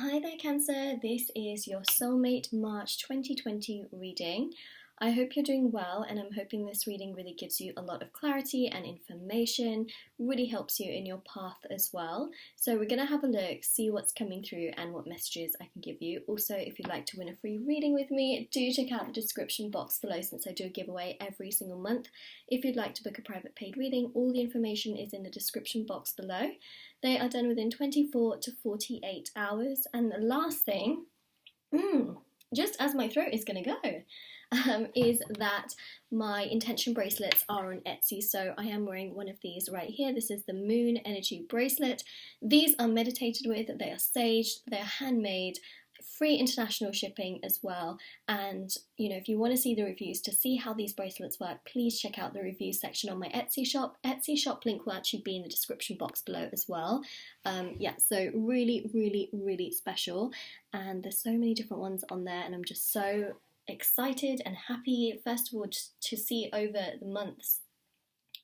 Hi there, Cancer. This is your Soulmate March 2020 reading. I hope you're doing well, and I'm hoping this reading really gives you a lot of clarity and information, really helps you in your path as well. So we're going to have a look, see what's coming through and what messages I can give you. Also, if you'd like to win a free reading with me, do check out the description box below since I do a giveaway every single month. If you'd like to book a private paid reading, all the information is in the description box below. They are done within 24 to 48 hours. And the last thing, just as my throat is going to go, is that my intention bracelets are on Etsy. So I am wearing one of these right here. This is the Moon Energy bracelet. These are meditated with, they are saged, they are handmade, free international shipping as well. And if you want to see the reviews to see how these bracelets work, please check out the review section on my Etsy shop. Etsy shop link will actually be in the description box below as well. So really special, and there's so many different ones on there, and I'm just so excited and happy, first of all, just to see over the months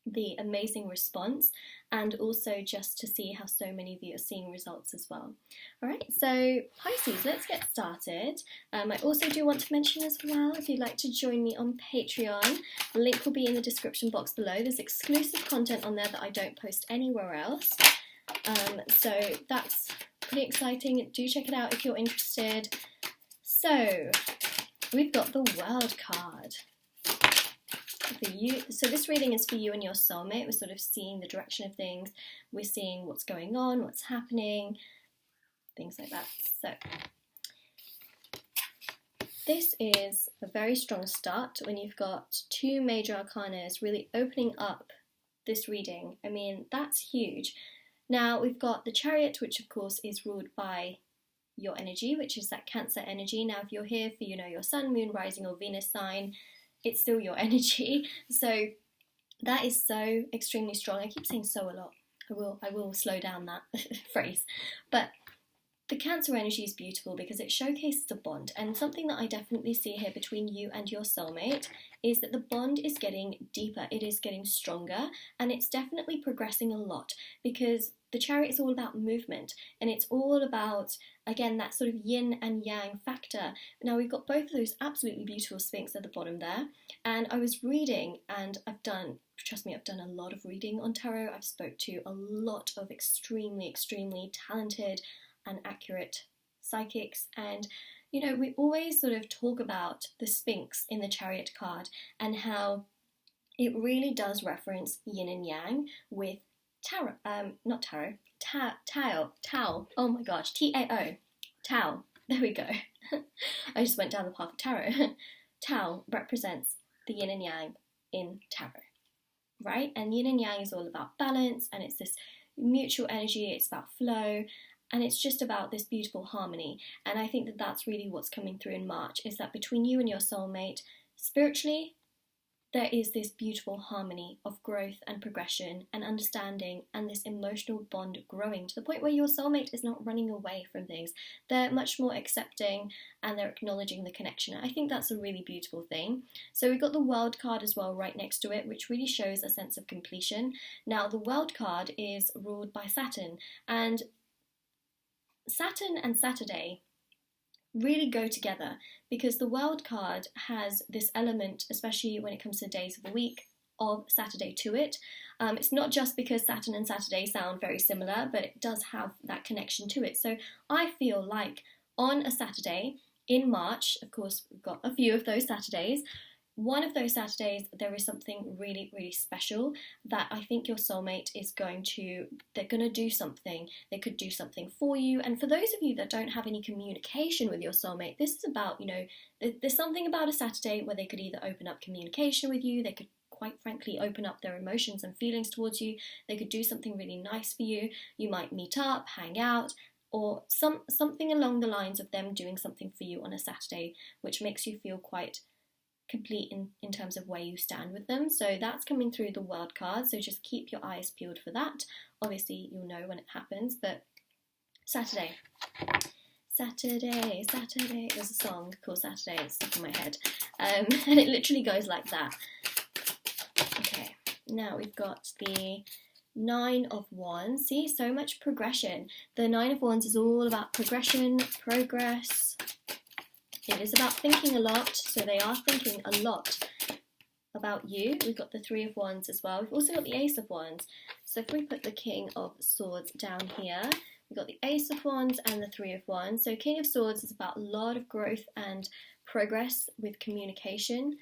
the amazing response, and also just to see how so many of you are seeing results as well. Alright, so Pisces, let's get started. I also do want to mention as well, if you'd like to join me on Patreon, the link will be in the description box below. There's exclusive content on there that I don't post anywhere else. So that's pretty exciting. Do check it out if you're interested. So we've got the World card for you. So this reading is for you and your soulmate. We're sort of seeing the direction of things. We're seeing what's going on, what's happening, things like that. So this is a very strong start when you've got two major arcanas really opening up this reading. I mean, that's huge. Now we've got the Chariot, which of course is ruled by your energy, which is that Cancer energy. Now if you're here for your Sun, Moon, Rising or Venus sign, it's still your energy. So that is so extremely strong. I keep saying so a lot. I will slow down that phrase. But the Cancer energy is beautiful because it showcases a bond, and something that I definitely see here between you and your soulmate is that the bond is getting deeper, it is getting stronger, and it's definitely progressing a lot, because the Chariot is all about movement, and it's all about, again, that sort of yin and yang factor. Now we've got both of those absolutely beautiful Sphinx at the bottom there, and I was reading, and trust me, I've done a lot of reading on tarot. I've spoke to a lot of extremely talented and accurate psychics, and we always sort of talk about the Sphinx in the Chariot card and how it really does reference yin and yang with tarot, Tao, oh my gosh, T-A-O, Tao, there we go. I just went down the path of tarot. Tao represents the yin and yang in tarot, right? And yin and yang is all about balance, and it's this mutual energy, it's about flow, and it's just about this beautiful harmony. And I think that that's really what's coming through in March, is that between you and your soulmate, spiritually, there is this beautiful harmony of growth and progression and understanding, and this emotional bond growing to the point where your soulmate is not running away from things. They're much more accepting, and they're acknowledging the connection. I think that's a really beautiful thing. So we've got the World card as well right next to it, which really shows a sense of completion. Now the World card is ruled by Saturn, and Saturn and Saturday really go together, because the World card has this element, especially when it comes to days of the week, of Saturday to it. It's not just because Saturn and Saturday sound very similar, but it does have that connection to it. So I feel like on a Saturday in March, of course we've got a few of those Saturdays, one of those Saturdays there is something really special that I think your soulmate they're going to do something. They could do something for you. And for those of you that don't have any communication with your soulmate, this is about, there's something about a Saturday where they could either open up communication with you, they could quite frankly open up their emotions and feelings towards you, they could do something really nice for you. You might meet up, hang out, or something along the lines of them doing something for you on a Saturday, which makes you feel quite complete in terms of where you stand with them. So that's coming through the World card, so just keep your eyes peeled for that. Obviously you'll know when it happens, but Saturday, there's a song called Saturday, it's stuck in my head, and it literally goes like that. Okay, now we've got the Nine of Wands. See, so much progression. The Nine of Wands is all about progression, progress. It is about thinking a lot, so they are thinking a lot about you. We've got the Three of Wands as well. We've also got the Ace of Wands. So if we put the King of Swords down here, we've got the Ace of Wands and the Three of Wands. So King of Swords is about a lot of growth and progress with communication.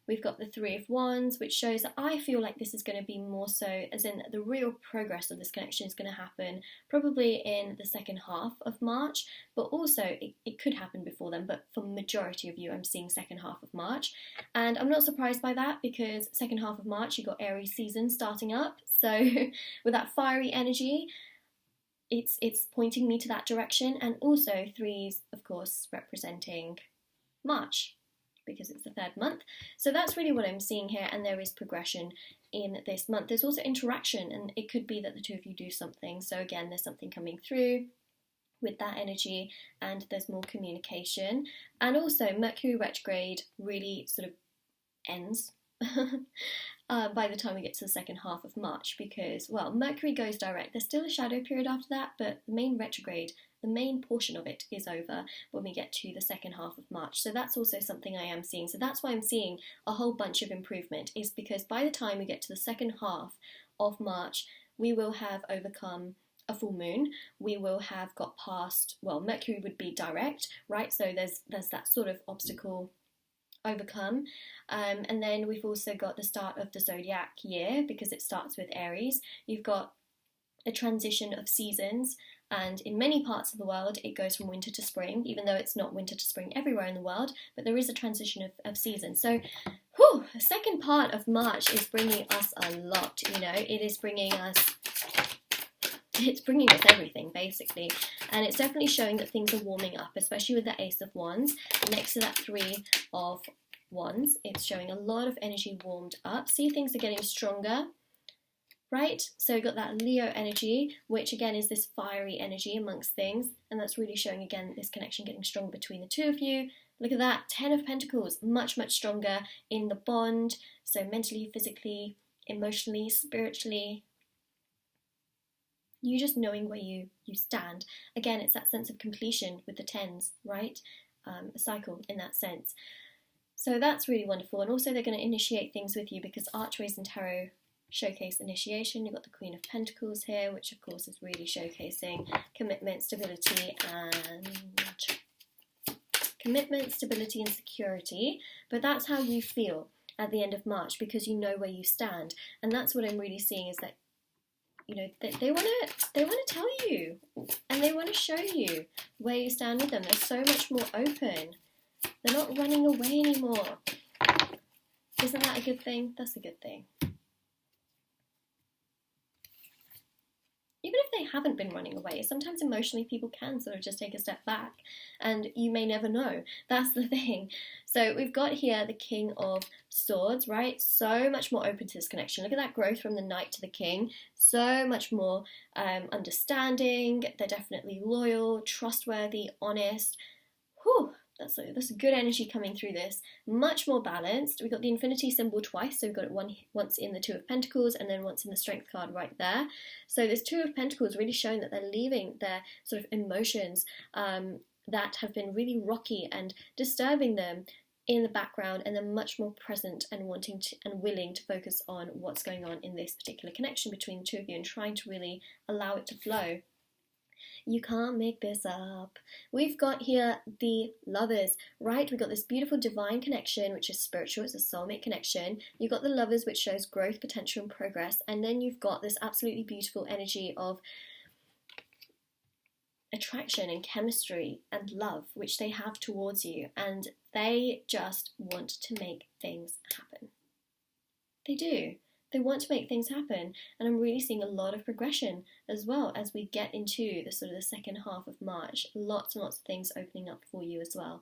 We've got the Three of Wands, which shows that I feel like this is going to be more so, as in the real progress of this connection is going to happen probably in the second half of March, but also it could happen before then, but for majority of you, I'm seeing second half of March. And I'm not surprised by that, because second half of March, you've got Aries season starting up. So with that fiery energy, it's pointing me to that direction. And also threes, of course, representing March, because it's the third month. So that's really what I'm seeing here, and there is progression in this month. There's also interaction, and it could be that the two of you do something. So again, there's something coming through with that energy, and there's more communication. And also Mercury retrograde really sort of ends by the time we get to the second half of March, because, well, Mercury goes direct. There's still a shadow period after that, but the main retrograde, the main portion of it, is over when we get to the second half of March. So that's also something I am seeing. So that's why I'm seeing a whole bunch of improvement, is because by the time we get to the second half of March, we will have overcome a full moon. We will have got past, well, Mercury would be direct, right? So there's that sort of obstacle overcome. And then we've also got the start of the zodiac year, because it starts with Aries. You've got a transition of seasons, and in many parts of the world it goes from winter to spring, even though it's not winter to spring everywhere in the world, but there is a transition of seasons. So the second part of March is bringing us a lot, you know. It's bringing us everything, basically, and it's definitely showing that things are warming up, especially with the Ace of Wands next to that Three of Wands. It's showing a lot of energy warmed up. See, things are getting stronger, right? So we've got that Leo energy, which again is this fiery energy amongst things, and that's really showing again this connection getting strong between the two of you. Look at that, 10 of Pentacles, much stronger in the bond, so mentally, physically, emotionally, spiritually, you just knowing where you stand. Again, it's that sense of completion with the tens, right? A cycle in that sense. So that's really wonderful. And also they're going to initiate things with you, because Archways and Tarot showcase initiation. You've got the Queen of Pentacles here, which of course is really showcasing commitment, stability, and security. But that's how you feel at the end of March, because you know where you stand. And that's what I'm really seeing, is that, you know, they want to tell you, and they want to show you where you stand with them. They're so much more open. They're not running away anymore. Isn't that a good thing? That's a good thing. Even if they haven't been running away, sometimes emotionally people can sort of just take a step back, and you may never know. That's the thing. So we've got here the King of Swords, right? So much more open to this connection. Look at that growth from the Knight to the King. So much more understanding. They're definitely loyal, trustworthy, honest. Whew. That's a good energy coming through this. Much more balanced. We've got the infinity symbol twice, so we've got it once in the Two of Pentacles and then once in the Strength card right there. So this Two of Pentacles really showing that they're leaving their sort of emotions that have been really rocky and disturbing them in the background, and they're much more present and wanting to and willing to focus on what's going on in this particular connection between the two of you, and trying to really allow it to flow. You can't make this up. We've got here the Lovers, right? We've got this beautiful divine connection, which is spiritual. It's a soulmate connection. You've got the Lovers, which shows growth, potential, and progress. And then you've got this absolutely beautiful energy of attraction and chemistry and love, which they have towards you. And they just want to make things happen. They do. They want to make things happen, and I'm really seeing a lot of progression as well as we get into the sort of the second half of March. Lots and lots of things opening up for you as well.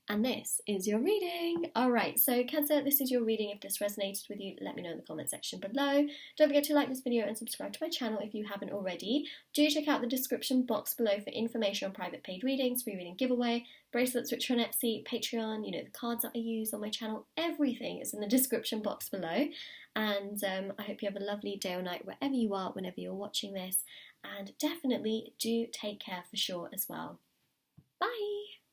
And this is your reading. Alright, so Cancer, this is your reading. If this resonated with you, let me know in the comment section below. Don't forget to like this video and subscribe to my channel if you haven't already. Do check out the description box below for information on private paid readings, free reading giveaway, bracelets which are on Etsy, Patreon, the cards that I use on my channel. Everything is in the description box below. And I hope you have a lovely day or night wherever you are, whenever you're watching this. And definitely do take care for sure as well. Bye!